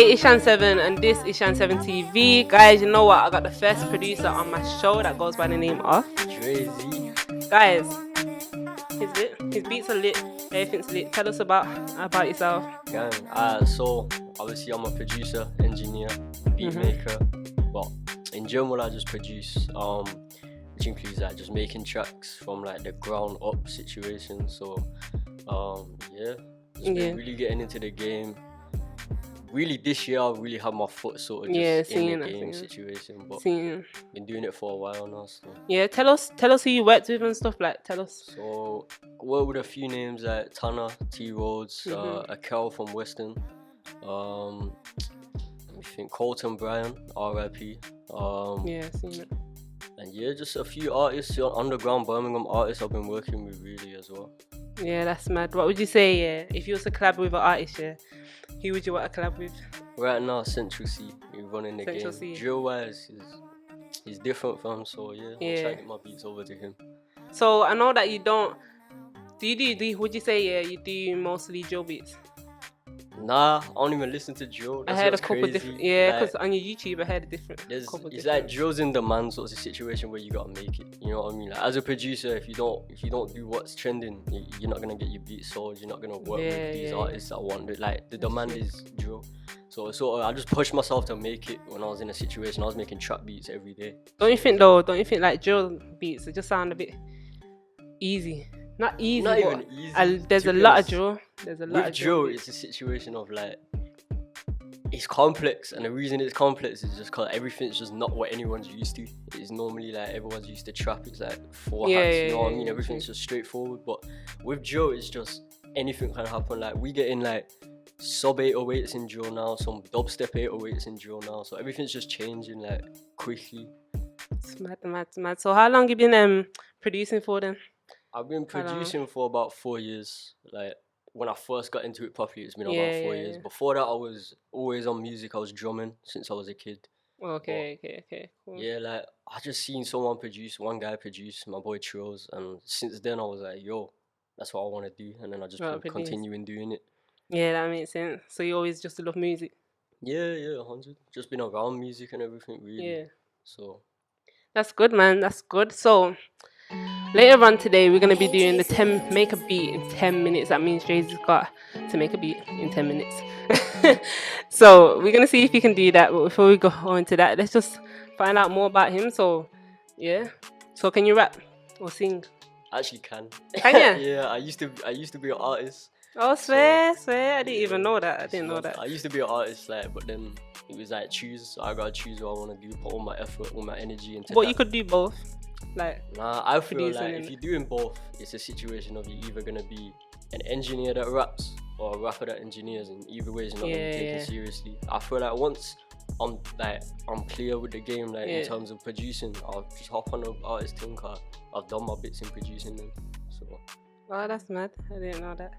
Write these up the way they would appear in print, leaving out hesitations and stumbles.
Ishan7 and this is Ishan7 TV. Guys, you know what? I got the first producer on my show that goes by the name of DRAZY. Guys, he's lit. His beats are lit. Everything's lit. Tell us about yourself. Gang. So obviously I'm a producer, engineer, beat maker, but in general I just produce, which includes like just making tracks from like the ground up situation. So just been really getting into the game. Really this year I really had my foot sort of just in the game situation, but been doing it for a while now. So yeah, tell us who you worked with and stuff. Like, tell us. So I worked with a few names like Tanner, T Rhodes, Akel from Western, let me think, Colton Bryan, R.I.P. Seen it. And yeah, just a few artists, underground Birmingham artists I've been working with really as well. Yeah, that's mad. What would you say, if you was to collab with an artist, who would you want to collab with? Right now, Central C, we're running the Central game. C. Drill wise, he's different from, so yeah, I'll try to get my beats over to him. So I know that you don't. Would you say you do mostly drill beats? Nah, I don't even listen to drill. I heard a couple crazy. different. Yeah, because on your YouTube I heard a different. It's like drill's in demand sort of situation where you gotta make it. You know what I mean? Like, as a producer, if you don't do what's trending, you're not gonna get your beats sold. You're not gonna work with these artists that want it. Like the demand is drill. So I just pushed myself to make it when I was in a situation. I was making trap beats every day. Don't you think like drill beats they just sound a bit easy? Not easy. Not even easy. There's a lot of drill. There's a lot of drill. It's a situation of like, it's complex, and the reason it's complex is just because everything's just not what anyone's used to. It's normally like everyone's used to trap. It's like four hats, you know what I mean? Everything's just straightforward. But with drill, it's just anything can happen. Like we get in like sub 808s in drill now, some dubstep 808s in drill now. So everything's just changing like quickly. It's mad. So how long you been producing for then? I've been producing for about 4 years. Like when I first got into it properly, it's been about 4 years. Before that, I was always on music. I was drumming since I was a kid. Okay, cool. Yeah, like I just seen one guy produce, my boy Trills, and since then I was like, yo, that's what I want to do, and then I just been continuing doing it. Yeah, that makes sense. So you always just love music? Yeah, 100. Just been around music and everything, really. Yeah. So that's good, man. That's good. So later on today, we're going to be doing the make a beat in 10 minutes. That means DRAZY's got to make a beat in 10 minutes. So we're going to see if he can do that. But before we go on to that, let's just find out more about him. So, yeah. So can you rap or sing? I actually can. Can you? Yeah, I used to be an artist. Oh, swear. I didn't even know that. I didn't know that. I used to be an artist, like, but then it was like choose. So I gotta choose what I want to do, put all my effort, all my energy into But you could do both. Like, nah, I feel like if you're doing both, it's a situation of you're either gonna be an engineer that raps or a rapper that engineers, and either way, you're not gonna take it seriously. I feel like once I'm clear with the game, like in terms of producing, I'll just hop on the artist thing. Cause I've done my bits in producing them. So. Oh, that's mad. I didn't know that.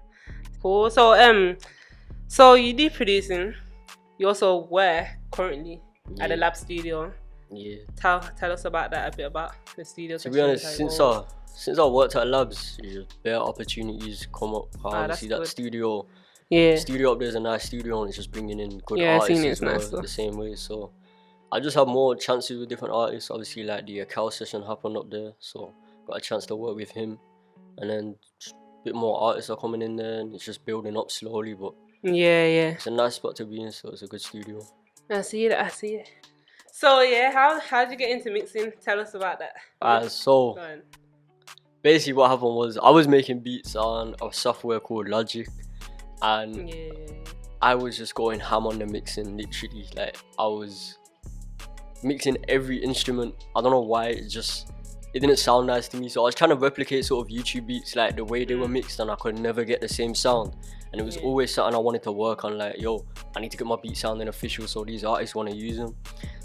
Cool. So you do producing. You also work currently at the lab studio. Yeah. Tell us about that, a bit about the studio. To be honest, since I worked at labs, better opportunities come up. Obviously, that studio. Yeah. Studio up there is a nice studio, and it's just bringing in good artists as well, the same way. So I just have more chances with different artists. Obviously, like the Cal session happened up there, so got a chance to work with him, and then just a bit more artists are coming in there, and it's just building up slowly. But it's a nice spot to be in, so it's a good studio. I see it. So how did you get into mixing? Tell us about that. So basically what happened was I was making beats on a software called Logic, and I was just going ham on the mixing, literally. Like I was mixing every instrument. I don't know why, it didn't sound nice to me, so I was trying to replicate sort of YouTube beats, like the way they were mixed, and I could never get the same sound. And it was always something I wanted to work on, like, yo, I need to get my beat sounding official so these artists want to use them.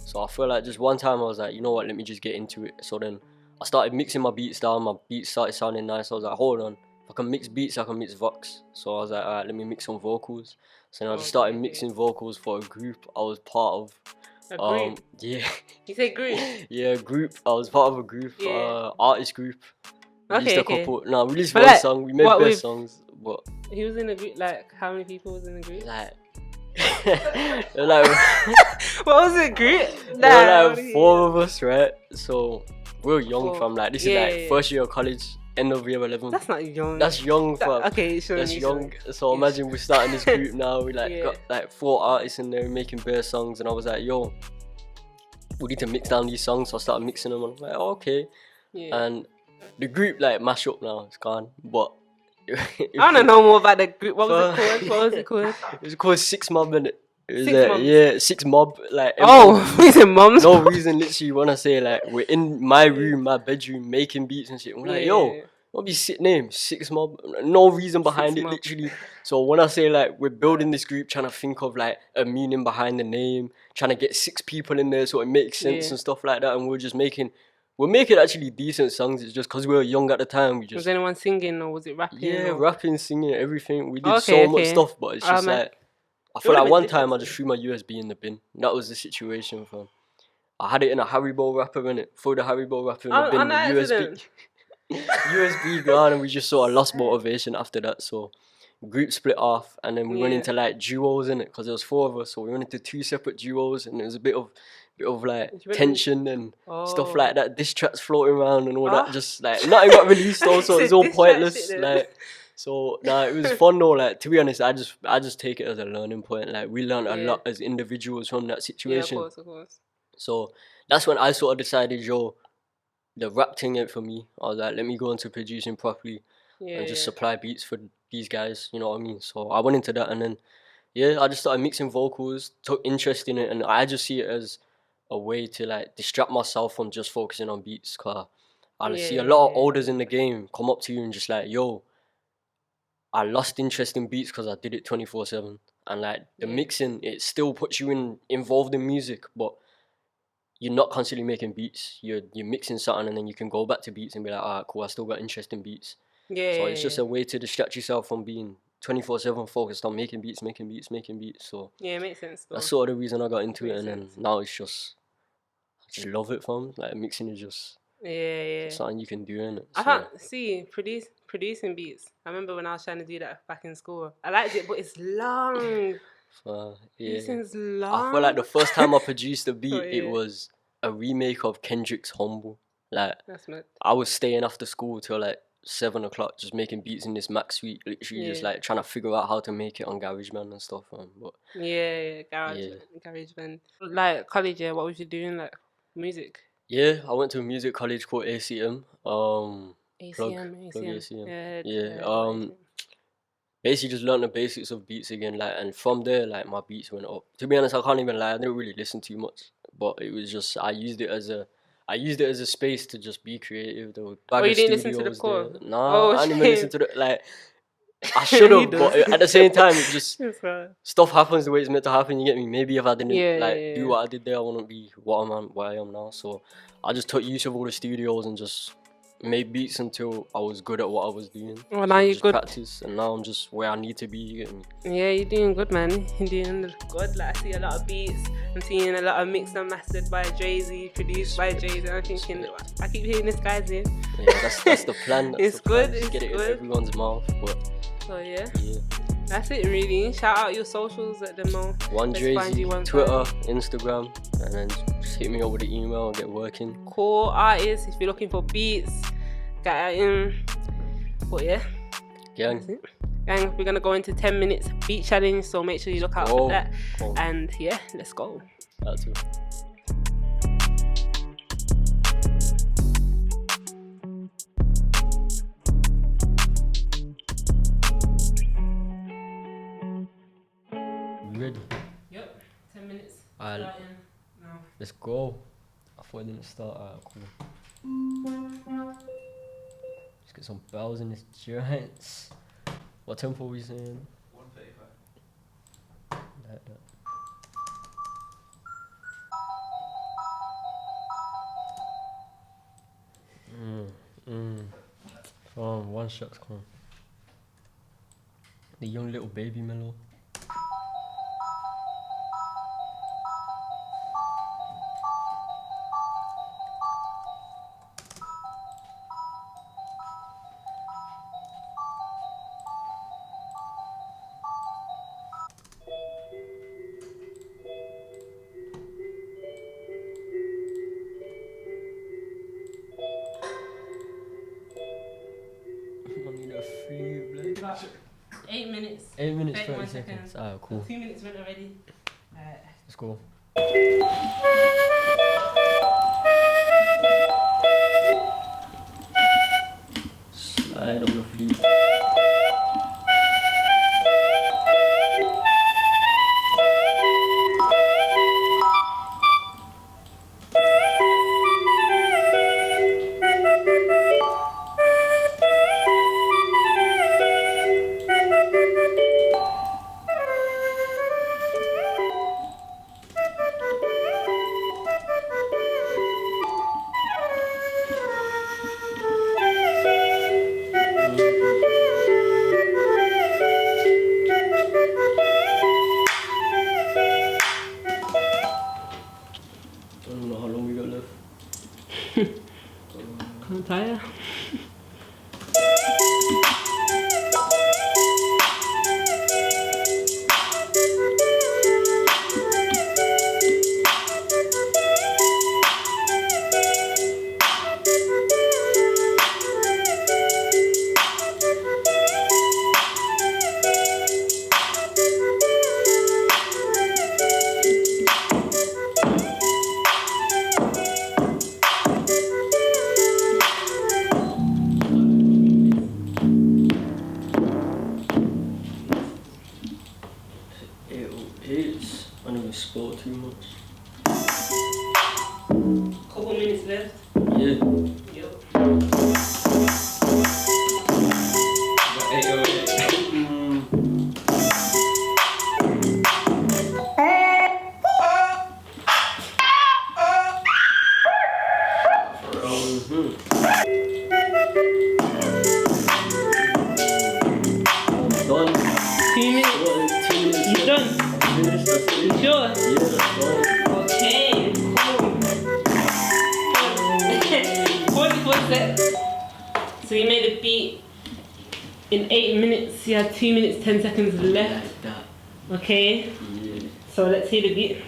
So I feel like just one time I was like, you know what, let me just get into it. So then I started mixing my beats down, my beats started sounding nice. I was like, hold on, if I can mix beats, I can mix vox. So I was like, alright, let me mix some vocals. So then I just started mixing vocals for a group I was part of. A group? Yeah. You say group? Yeah, group. I was part of a group, artist group. Released a couple. No, we released song. We made best songs, but he was in a group. Like, how many people was in the group? Like like, what was it, group? there were like 4 of us, right? So we were young, Four. fam. Like this Yeah, is like first year of college, end of year 11. That's not young. That's young, fam. Okay, sure. That's young. So imagine we're starting this group now. We like Yeah. got like 4 artists in there making bare songs, and I was like, yo, we need to mix down these songs. So I started mixing them, and I'm like, oh, okay. Yeah. And the group like mash up now. It's gone, but. I want to know more about the group. What was it called? What was it called? It was called Six Mob, innit? It was 6 like, Moms? yeah, 6 Mob. Like, Oh, reason mums. no reason, literally, when I say like we're in my room, my bedroom, making beats and shit. I'm like, yo, what be sick name? 6 Mob. No reason behind 6 it, Mob. literally. So when I say like we're building this group, trying to think of like a meaning behind the name, trying to get 6 people in there so it makes sense and stuff like that, and we're making actually decent songs. It's just because we were young at the time. We just Was anyone singing or was it rapping? yeah, or? rapping, singing, everything. We did Okay, so much stuff, but it's just like I feel would've like been one time I different just threw my USB in the bin. That was the situation, fam. I had it in a Haribo wrapper in it. Threw the Haribo wrapper in the bin. On The accident. USB gone, and we just sort of lost motivation after that. So group split off, and then we went into like duos in it because there was 4 of us. So we went into 2 separate duos, and there was a bit of like tension and stuff like that. Diss tracks floating around and all that. Just like nothing got released. Also, it's all pointless. Like. So it was fun though. Like to be honest, I just take it as a learning point. Like we learned a lot as individuals from that situation. Yeah, of course. So that's when I sort of decided, yo, the rap thing ain't for me. I was like, let me go into producing properly and just supply beats for these guys. You know what I mean? So I went into that, and then I just started mixing vocals, took interest in it, and I just see it as a way to like distract myself from just focusing on beats. Cause I see a lot of olders in the game come up to you and just like, yo, I lost interest in beats because I did it 24/7, and like the mixing, it still puts you involved in music, but you're not constantly making beats. You're mixing something, and then you can go back to beats and be like, alright, cool, I still got interest in beats. So it's just a way to distract yourself from being 24/7 focused on making beats. So it makes sense. That's sort of the reason I got into it, and then now it's just I just love it, fam. Like mixing is just something you can do in it. I can't see producing beats. I remember when I was trying to do that back in school. I liked it, but it's long. Producing's long. I feel like the first time I produced a beat, it was a remake of Kendrick's Humble. Like I was staying after school till like 7 o'clock, just making beats in this Mac suite, literally just like trying to figure out how to make it on GarageBand and stuff. But GarageBand. Like college, what was you doing? Like music? Yeah, I went to a music college called ACM. ACM. Basically just learned the basics of beats again, like, and from there, like, my beats went up. To be honest, I can't even lie, I didn't really listen too much, but it was just I used it as a space to just be creative. There were you didn't listen to the core? Nah, I didn't even listen to the like. I should have, but at the same time, it just stuff happens the way it's meant to happen. You get me? Maybe if I didn't do what I did there, I wouldn't be where I am now. So I just took use of all the studios and just made beats until I was good at what I was doing. Well, now you're good. Practice, and now I'm just where I need to be. You get me? Yeah, you're doing good, man. You're doing good. Like I see a lot of beats. I'm seeing a lot of mixed and mastered by DRAZY, produced by DRAZY. I'm thinking, I keep hearing this guy's name. Yeah, that's the plan. It's good. It's get it good. in everyone's mouth, but. So yeah. That's it really. Shout out your socials at the moment. DRAZY, Twitter, Instagram, and then just hit me up with the email and get working. Cool artists, if you're looking for beats, get in. But yeah. Gang, we're gonna go into 10 minutes beat challenge, so make sure you look out for that. And yeah, let's go. That's it. Ready? Yep, 10 minutes. Let's go. I thought it didn't start. Alright, cool. Let's get some bells in this giants. What tempo are we saying? 135. Like that. One shot's come. The young little baby mellow. got 8 minutes. 8 minutes, 30 31 seconds. Alright, cool. 2 minutes went already. Alright. Let's go. Slide on the feet. I don't know how long we got left. I'm tired. I never spoke too much. Couple minutes left. Yeah. Yep. Got 808. Done. 2 minutes. 2 minutes. You done? Finish, that's it. You sure? Yeah, that's done. Okay, cool. 44 steps. So you made a beat in 8 minutes. You had 2 minutes, 10 seconds left. Like that. Okay, Yeah. so let's hear the beat.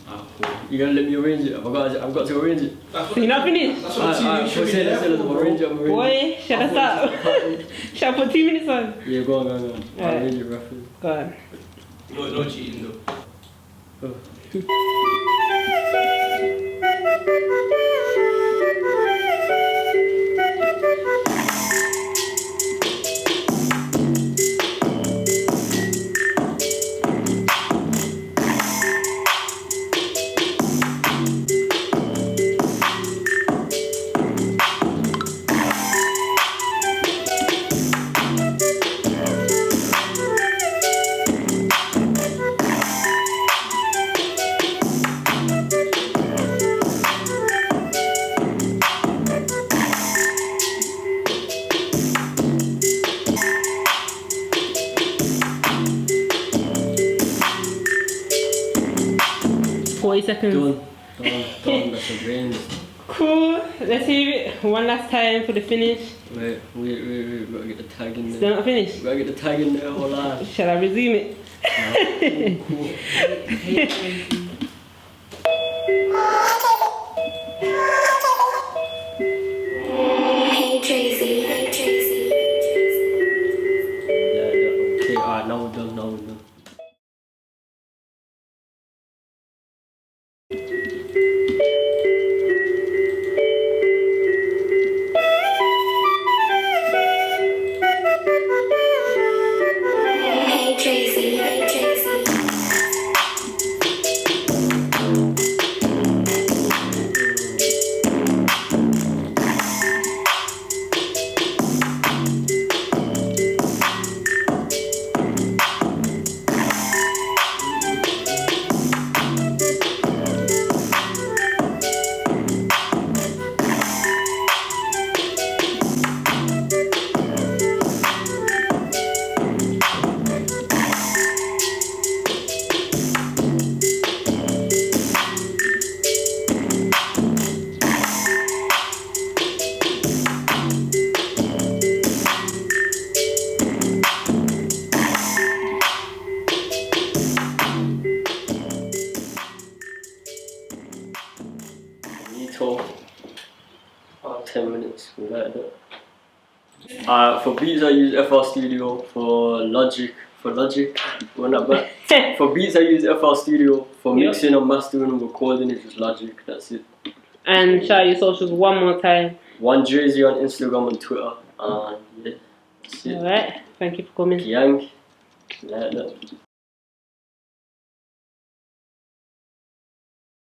Ah, cool. You gonna let me arrange it? I've got to arrange it. So you're not finished? That's what the TV should be Let's there arrange it. Boy, should I start? Should I put 2 minutes on? Yeah, go on. I'll Alright. arrange it roughly. Go on. No cheating though. Oh. 40 seconds. Done. That's a brains. Cool. Let's hear it one last time for the finish. Wait. We gotta get the tag in there. Still not finished? We gotta get the tag in there, hold on. Shall I resume it? Cool. Hey DRAZY, hey DRAZY. Yeah. Okay, alright, now we're done. Hey DRAZY, hey DRAZY. Talk about 10 minutes, we like that. For beats I use FL Studio. For Logic, well not bad. For beats I use FL Studio. For mixing and mastering and recording is just Logic. That's it. And shout out your socials one more time. One DRAZY on Instagram and Twitter. Yeah, that's it. Alright, thank you for coming. Yang. Like that.